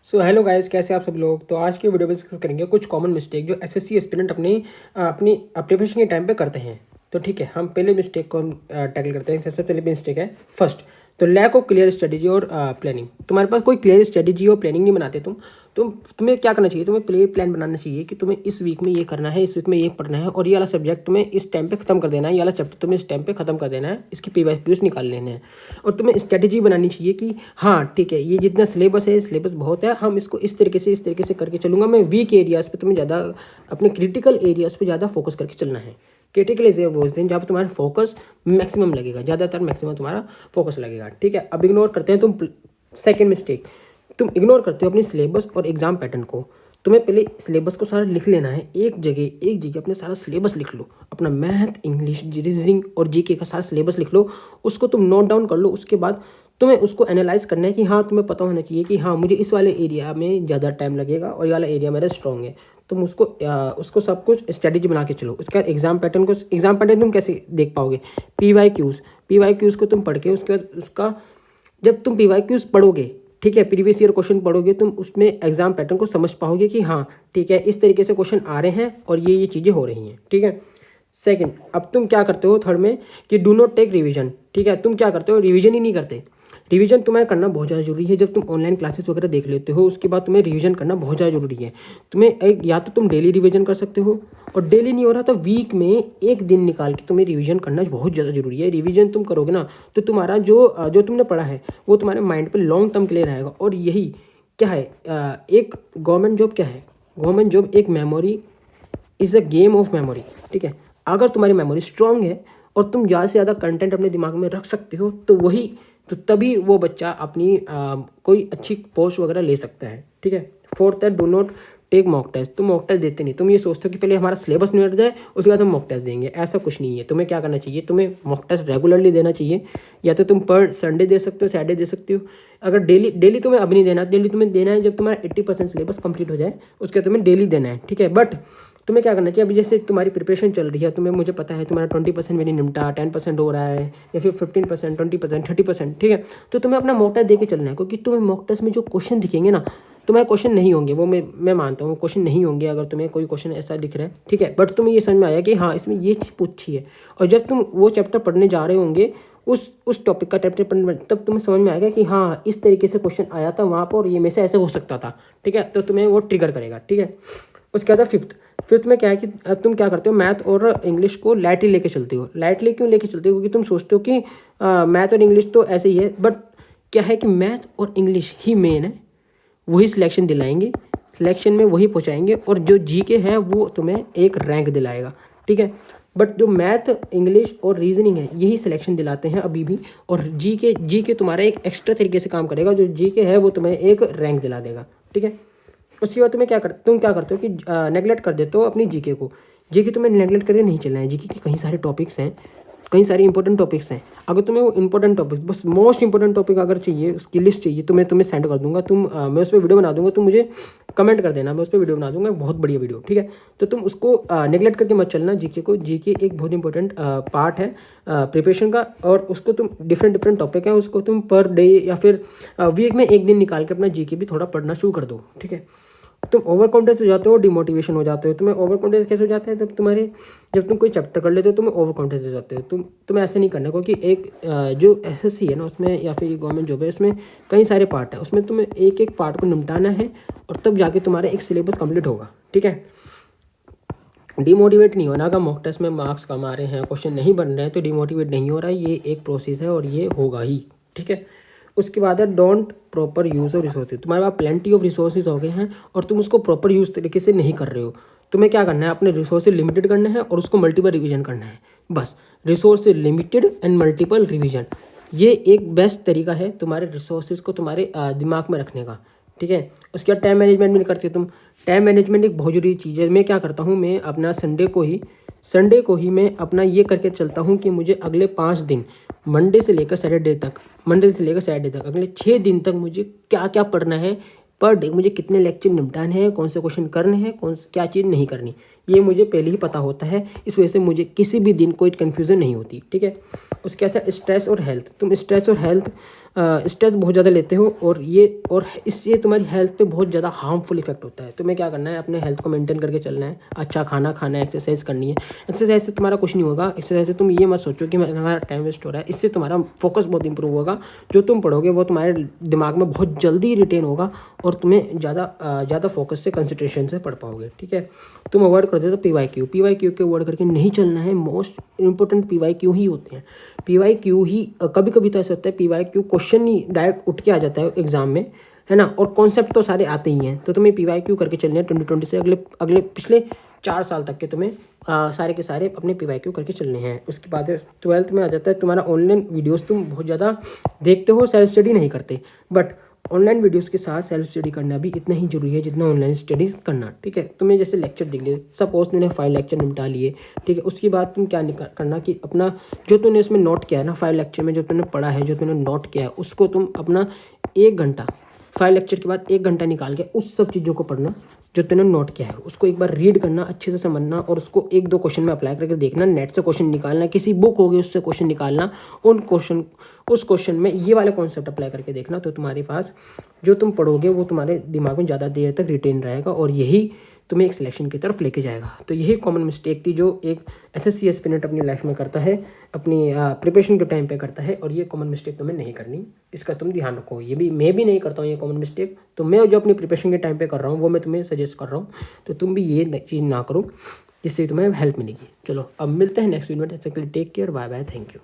So hello guys, कैसे आप सब लोग। तो आज की वीडियो में डिस्कस करेंगे कुछ कॉमन मिस्टेक जो एसएससी एस्पिरेंट अपनी प्रिपरेशन के टाइम पे करते हैं। तो ठीक है, हम पहले मिस्टेक को टैकल करते हैं। सबसे पहले मिस्टेक है फर्स्ट, तो लैक ऑफ क्लियर स्ट्रेटेजी और प्लानिंग। तुम्हारे पास कोई क्लियर स्ट्रेटेजी और प्लानिंग नहीं बनाते तुम्हें क्या करना चाहिए, तुम्हें प्लान बनाना चाहिए कि तुम्हें इस वीक में ये करना है, इस वीक में ये पढ़ना है और ये वाला सब्जेक्ट तुम्हें इस टाइम पे खत्म कर देना है, ये वाला चैप्टर तुम्हें इस टाइम पे खत्म कर देना है, इसकी PYQs निकाल लेने हैं। और तुम्हें स्ट्रेटेजी बनानी चाहिए कि हाँ ठीक है, ये जितना सिलेबस है, सिलेबस बहुत है, हम इसको इस तरीके से करके चलूँगा। मैं वीक एरियाज़ पे तुम्हें ज़्यादा, अपने क्रिटिकल एरियाज़ पे ज़्यादा फोकस करके चलना है। क्रिटिकल एरिया वो दिन जहाँ पर तुम्हारा फोकस मैक्सिमम लगेगा, ज़्यादातर मैक्सिमम तुम्हारा फोकस लगेगा। ठीक है, अब इग्नोर करते हैं तुम सेकेंड मिस्टेक। तुम इग्नोर करते हो अपनी सिलेबस और एग्जाम पैटर्न को। तुम्हें पहले सिलेबस को सारा लिख लेना है, एक जगह अपने सारा सिलेबस लिख लो, अपना मैथ, इंग्लिश, रीजनिंग और जीके का सारा सिलेबस लिख लो, उसको तुम नोट डाउन कर लो। उसके बाद तुम्हें उसको एनालाइज करना है कि हाँ, तुम्हें पता होना चाहिए कि हाँ, मुझे इस वाले एरिया में ज़्यादा टाइम लगेगा और ये वाला एरिया मेरा स्ट्रॉन्ग है। तुम उसको सब कुछ स्ट्रेटेजी बना के चलो। उसके बाद एग्जाम पैटर्न तुम कैसे देख पाओगे? PYQs को तुम पढ़ के उसके बाद उसका, जब तुम PYQs पढ़ोगे, ठीक है, प्रीवियस ईयर क्वेश्चन पढ़ोगे, तुम उसमें एग्जाम पैटर्न को समझ पाओगे कि हाँ ठीक है, इस तरीके से क्वेश्चन आ रहे हैं और ये चीज़ें हो रही हैं। ठीक है, सेकंड, अब तुम क्या करते हो थर्ड में कि डू नॉट टेक रिवीजन। ठीक है, तुम क्या करते हो, रिवीजन ही नहीं करते। रिवीजन तुम्हें करना बहुत ज़्यादा जरूरी है। जब तुम ऑनलाइन क्लासेस वगैरह देख लेते हो, उसके बाद तुम्हें रिवीजन करना बहुत ज़्यादा जरूरी है। तुम्हें एक, या तो तुम डेली रिवीजन कर सकते हो, और डेली नहीं हो रहा तो वीक में एक दिन निकाल के तुम्हें रिवीजन करना बहुत ज़्यादा जरूरी है। रिवीजन तुम करोगे ना तो तुम्हारा जो तुमने पढ़ा है वो तुम्हारे माइंड पे लॉन्ग टर्म के लिए रहेगा। और यही क्या है, एक गवर्नमेंट जॉब क्या है, गवर्नमेंट जॉब एक memory, is a game of memory. ठीक है, अगर तुम्हारी मेमोरी स्ट्रांग है और तुम ज़्यादा से ज़्यादा कंटेंट अपने दिमाग में रख सकते हो तो तभी वो बच्चा अपनी कोई अच्छी पोस्ट वगैरह ले सकता है। ठीक है, फोर्थ है, do not take mock test. तुम मॉक टेस्ट देते नहीं, तुम ये सोचते हो कि पहले हमारा सिलेबस निपट जाए उसके बाद हम मॉक टेस्ट देंगे। ऐसा कुछ नहीं है। तुम्हें क्या करना चाहिए, तुम्हें मॉक टेस्ट रेगुलरली देना चाहिए। या तो तुम पर संडे दे सकते हो, सैटरडे दे सकते हो। अगर डेली तुम्हें अभी नहीं देना, डेली तुम्हें देना है जब तुम्हारा 80% सिलेबस कंप्लीट हो जाए, उसके बाद तुम्हें डेली देना है। ठीक है, बट तुम्हें क्या करना चाहिए, अभी जैसे तुम्हारी प्रिपरेशन चल रही है, तुम्हें, मुझे पता है तुम्हारा 20% भी नहीं निपटा, 10% हो रहा है, या फिर 15%, 20%, 30%। ठीक है, तो तुम्हें अपना मॉक टेस्ट दे के चलना है, क्योंकि तुम्हें मॉक टेस्ट में जो क्वेश्चन दिखेंगे ना, तुम्हारे क्वेश्चन नहीं होंगे, वो मैं मानता हूँ क्वेश्चन नहीं होंगे अगर तुम्हें कोई क्वेश्चन ऐसा दिख रहा है। ठीक है, बट तुम्हें ये समझ में आया कि हाँ, इसमें ये चीज़ पूछी है, और जब तुम वो चैप्टर पढ़ने जा रहे होंगे, उस टॉपिक का चैप्टर पढ़ने, तब तुम्हें समझ में आएगा कि हाँ, इस तरीके से क्वेश्चन आया था वहाँ पर और ये में से ऐसे हो सकता था। ठीक है, तो तुम्हें वो ट्रिगर करेगा। ठीक है, उसके बाद फिफ्थ में क्या है कि तुम क्या करते हो, मैथ और इंग्लिश को लाइटली लेके चलते हो। लाइटली क्यों लेके चलते हो? क्योंकि तुम सोचते हो कि मैथ और इंग्लिश तो ऐसे ही है, बट क्या है कि मैथ और इंग्लिश ही मेन है, वही सिलेक्शन दिलाएंगे, सिलेक्शन में वही पहुंचाएंगे, और जो जीके है वो तुम्हें एक रैंक दिलाएगा। ठीक है, बट जो मैथ, इंग्लिश और रीजनिंग है, यही सिलेक्शन दिलाते हैं अभी भी, और जीके तुम्हारा एक एक्स्ट्रा तरीके से काम करेगा। जो जीके है वो तुम्हें एक रैंक दिला देगा। ठीक है, उसके बाद तुम क्या करते हो कि नेगलेक्ट कर देते हो अपनी जीके को। जीके तुम्हें नेगलेक्ट करके नहीं चलना है। जीके के कई सारे टॉपिक्स हैं, कई सारे इंपॉर्टेंट टॉपिक्स हैं। अगर तुम्हें वो इंपॉर्टेंट टॉपिक्स, बस मोस्ट इंपॉर्टेंट टॉपिक अगर चाहिए, उसकी लिस्ट चाहिए, तो मैं तुम्हें सेंड कर दूंगा। मैं उस पर वीडियो बना दूंगा, तुम मुझे कमेंट कर देना, मैं उस पर वीडियो बना दूंगा, बहुत बढ़िया वीडियो। ठीक है, तो तुम उसको नेगलेक्ट करके मत चलना जीके को। जीके एक बहुत इंपॉर्टेंट पार्ट है प्रिपरेशन का, और उसको तुम डिफरेंट टॉपिक है, उसको तुम पर डे या फिर वीक में एक दिन निकाल के अपना जीके भी थोड़ा पढ़ना शुरू कर दो। ठीक है, तुम ओवर कॉन्फिडेंस हो जाते हो, डिमोटिवेशन हो जाते हो। तुम्हें ओवर कॉन्फिडेंस कैसे हो जाता है, जब तुम कोई चैप्टर कर लेते हो तुम्हें ओवर कॉन्फिडेंस हो जाते हो। तुम्हें ऐसे नहीं करना, क्योंकि एक जो एसएससी है ना, उसमें या फिर गवर्नमेंट जॉब है, उसमें कई सारे पार्ट है, उसमें तुम्हें एक पार्ट को निपटाना है, और तब जाके तुम्हारा एक सिलेबस कंप्लीट होगा। ठीक है, डिमोटिवेट नहीं होना। अगर मॉक टेस्ट में मार्क्स कम आ रहे हैं, क्वेश्चन नहीं बन रहे हैं, तो डिमोटिवेट नहीं हो रहा है, ये एक प्रोसेस है और ये होगा ही। ठीक है, उसके बाद है don't proper use of resources. तुम्हारे पास प्लेंटी ऑफ रिसोर्सेज हो गए हैं और तुम उसको प्रॉपर यूज़ तरीके से नहीं कर रहे हो। तुम्हें क्या करना है, अपने रिसोर्सेज लिमिटेड करना है और उसको मल्टीपल रिवीजन करना है। बस, resources limited and multiple revision, ये एक बेस्ट तरीका है तुम्हारे रिसोर्सेज को तुम्हारे दिमाग में रखने का। ठीक है, उसके बाद टाइम मैनेजमेंट भी नहीं करते तुम। टाइम मैनेजमेंट एक बहुत जरूरी चीज़ है। मैं क्या करता हूँ, मैं अपना संडे को ही मैं अपना ये करके चलता हूँ कि मुझे अगले 5 दिन, मंडे से लेकर सैटरडे तक, अगले 6 दिन तक मुझे क्या क्या पढ़ना है, पर डे मुझे कितने लेक्चर निपटाने हैं, कौन से क्वेश्चन करने हैं, क्या चीज़ नहीं करनी, ये मुझे पहले ही पता होता है। इस वजह से मुझे किसी भी दिन कोई कन्फ्यूज़न नहीं होती। ठीक है, उसके साथ स्ट्रेस और हेल्थ। तुम स्ट्रेस और हेल्थ स्ट्रेस बहुत ज़्यादा लेते हो और इससे तुम्हारी हेल्थ पे बहुत ज़्यादा हार्मफुल इफेक्ट होता है। तुम्हें क्या करना है, अपने हेल्थ को मेंटेन करके चलना है, अच्छा खाना खाना है, एक्सरसाइज करनी है। एक्सरसाइज से तुम्हारा कुछ नहीं होगा, एक्सरसाइज से तुम ये मत सोचो कि हमारा टाइम वेस्ट हो रहा है, इससे तुम्हारा फोकस बहुत इंप्रूव होगा। जो तुम पढ़ोगे वो तुम्हारे दिमाग में बहुत जल्दी रिटेन होगा और तुम्हें ज़्यादा फोकस से कंसंट्रेशन से पढ़ पाओगे। ठीक है, तुम अवॉइड कर दो तो पी वाई क्यू के अवॉइड करके नहीं चलना है। Most important P Y Q ही होते हैं। पी वाई क्यू ही कभी कभी तो ऐसा होता है पी वाई क्यू क्वेश्चन ही डायरेक्ट उठ के आ जाता है एग्जाम में, है ना, और कॉन्सेप्ट तो सारे आते ही हैं। तो तुम्हें पी वाई क्यू करके चलने हैं 2020 से अगले पिछले 4 साल तक के तुम्हें सारे के सारे अपने पी वाई क्यू करके चलने हैं। उसके बाद 12th में आ जाता है तुम्हारा ऑनलाइन वीडियोस। तुम बहुत ज़्यादा देखते हो, सेल्फ स्टडी नहीं करते, बट ऑनलाइन वीडियोस के साथ सेल्फ स्टडी करना भी इतना ही जरूरी है जितना ऑनलाइन स्टडी करना। ठीक है, तुम्हें जैसे लेक्चर देख लिए, सपोज तुमने 5 लेक्चर निपटा लिए, ठीक है, उसके बाद तुम क्या करना कि अपना जो तुमने उसमें नोट किया है ना, 5 लेक्चर में जो तुमने पढ़ा है, जो तुमने नोट किया है, उसको तुम अपना 1 घंटा, 5 लेक्चर के बाद 1 घंटा निकाल के उस सब चीज़ों को पढ़ना जो तुमने नोट किया है, उसको एक बार रीड करना, अच्छे से समझना और उसको 1-2 क्वेश्चन में अप्लाई करके देखना। नेट से क्वेश्चन निकालना, किसी बुक होगी उससे क्वेश्चन निकालना, उस क्वेश्चन में ये वाला कॉन्सेप्ट अप्लाई करके देखना। तो तुम्हारे पास जो तुम पढ़ोगे वो तुम्हारे दिमाग में ज़्यादा देर तक रिटेन रहेगा और यही तुम्हें एक सिलेक्शन की तरफ लेके जाएगा। तो यही कॉमन मिस्टेक थी जो एक एसएससी एस्पिरेंट अपनी लाइफ में करता है, अपनी प्रिपरेशन के टाइम पे करता है, और ये कॉमन मिस्टेक तुम्हें नहीं करनी, इसका तुम ध्यान रखो। ये भी मैं भी नहीं करता हूँ ये कॉमन मिस्टेक, तो मैं जो अपनी प्रिपरेशन के टाइम पे कर रहा हूँ वो मैं तुम्हें सजेस्ट कर रहा हूँ, तो तुम भी ये चीज़ ना करो, जिससे तुम्हें हेल्प मिलेगी। चलो अब मिलते हैं नेक्स्ट वीडियो में, तब तक के लिए take care, bye bye, thank you.